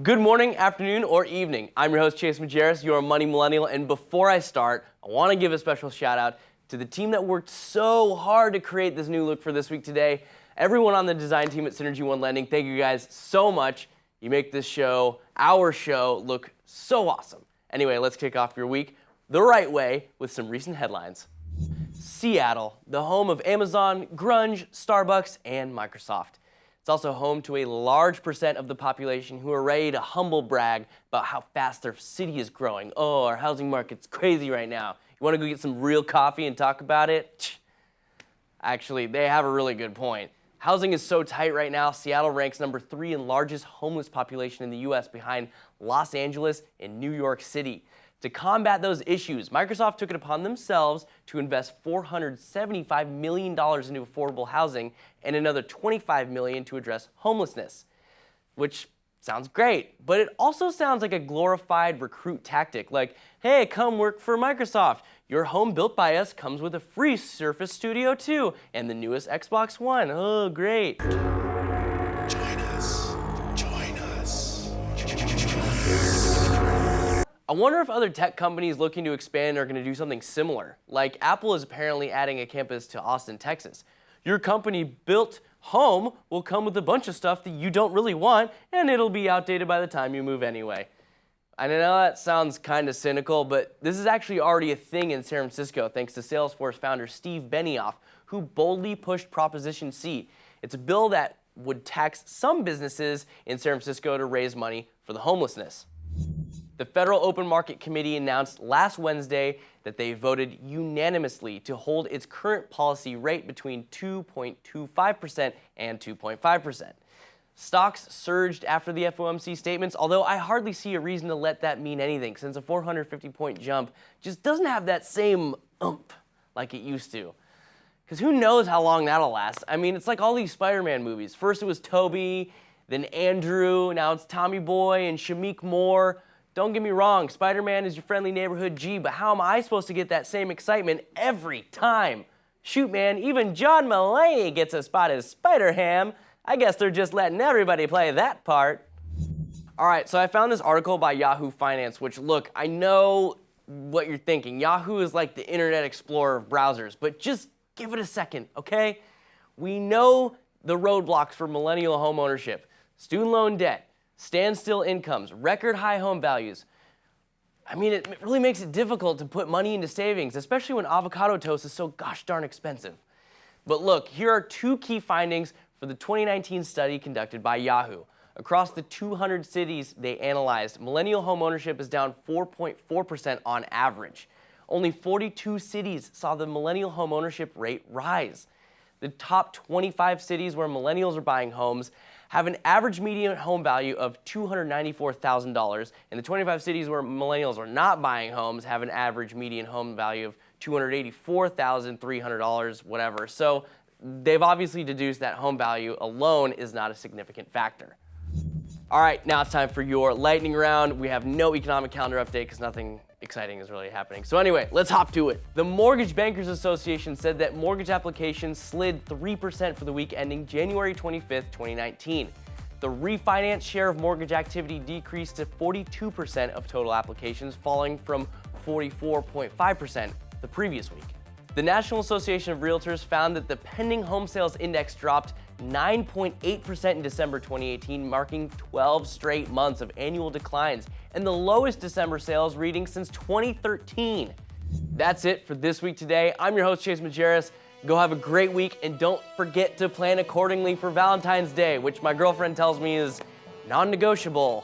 Good morning, afternoon, or evening. I'm your host, Chase Majerus, your money millennial, and before I start, I want to give a special shout out to the team that worked so hard to create this new look for this week today. Everyone on the design team at synergyone Lending, thank you guys so much. You make this show, our show, look so awesome. Anyway, let's kick off your week the right way with some recent headlines. Seattle, the home of Amazon, grunge, Starbucks, and Microsoft. It's also home to a large percent of the population who are ready to humble brag about how fast their city is growing. Oh, our housing market's crazy right now. You want to go get some real coffee and talk about it? Actually, they have a really good point. Housing is so tight right now, Seattle ranks number 3 in largest homeless population in the U.S. behind Los Angeles and New York City. To combat those issues, Microsoft took it upon themselves to invest $475 million into affordable housing and another $25 million to address homelessness, which sounds great, but it also sounds like a glorified recruit tactic, like, hey, come work for Microsoft. Your home built by us comes with a free Surface Studio 2 and the newest Xbox One. Oh, great. Join us. I wonder if other tech companies looking to expand are going to do something similar. Like Apple is apparently adding a campus to Austin, Texas. Your company built home will come with a bunch of stuff that you don't really want, and it'll be outdated by the time you move anyway. I know that sounds kind of cynical, but this is actually already a thing in San Francisco thanks to Salesforce founder Steve Benioff, who boldly pushed Proposition C. It's a bill that would tax some businesses in San Francisco to raise money for the homelessness. The Federal Open Market Committee announced last Wednesday that they voted unanimously to hold its current policy rate between 2.25% and 2.5%. Stocks surged after the FOMC statements, although I hardly see a reason to let that mean anything since a 450-point jump just doesn't have that same oomph like it used to. Because who knows how long that'll last? I mean, it's like all these Spider-Man movies. First it was Tobey, then Andrew, now it's Tommy Boy and Shameik Moore. Don't get me wrong, Spider-Man is your friendly neighborhood G, but how am I supposed to get that same excitement every time? Shoot, man, even John Mulaney gets a spot as Spider-Ham. I guess they're just letting everybody play that part. All right, so I found this article by Yahoo Finance, which, look, I know what you're thinking. Yahoo is like the Internet Explorer of browsers, but just give it a second, okay? We know the roadblocks for millennial home ownership: student loan debt, standstill incomes, record high home values. I mean, it really makes it difficult to put money into savings, especially when avocado toast is so gosh darn expensive. But look, here are 2 key findings for the 2019 study conducted by Yahoo. Across the 200 cities they analyzed, millennial home ownership is down 4.4% on average. Only 42 cities saw the millennial home ownership rate rise. The top 25 cities where millennials are buying homes have an average median home value of $294,000, and the 25 cities where millennials are not buying homes have an average median home value of $284,300, whatever. So they've obviously deduced that home value alone is not a significant factor. All right, now it's time for your lightning round. We have no economic calendar update because nothing exciting is really happening. So anyway, let's hop to it. The Mortgage Bankers Association said that mortgage applications slid 3% for the week ending January 25th, 2019. The refinance share of mortgage activity decreased to 42% of total applications, falling from 44.5% the previous week. The National Association of Realtors found that the pending home sales index dropped 9.8% in December 2018, marking 12 straight months of annual declines and the lowest December sales reading since 2013. That's it for This Week Today. I'm your host, Chase Majerus. Go have a great week, and don't forget to plan accordingly for Valentine's Day, which my girlfriend tells me is non-negotiable.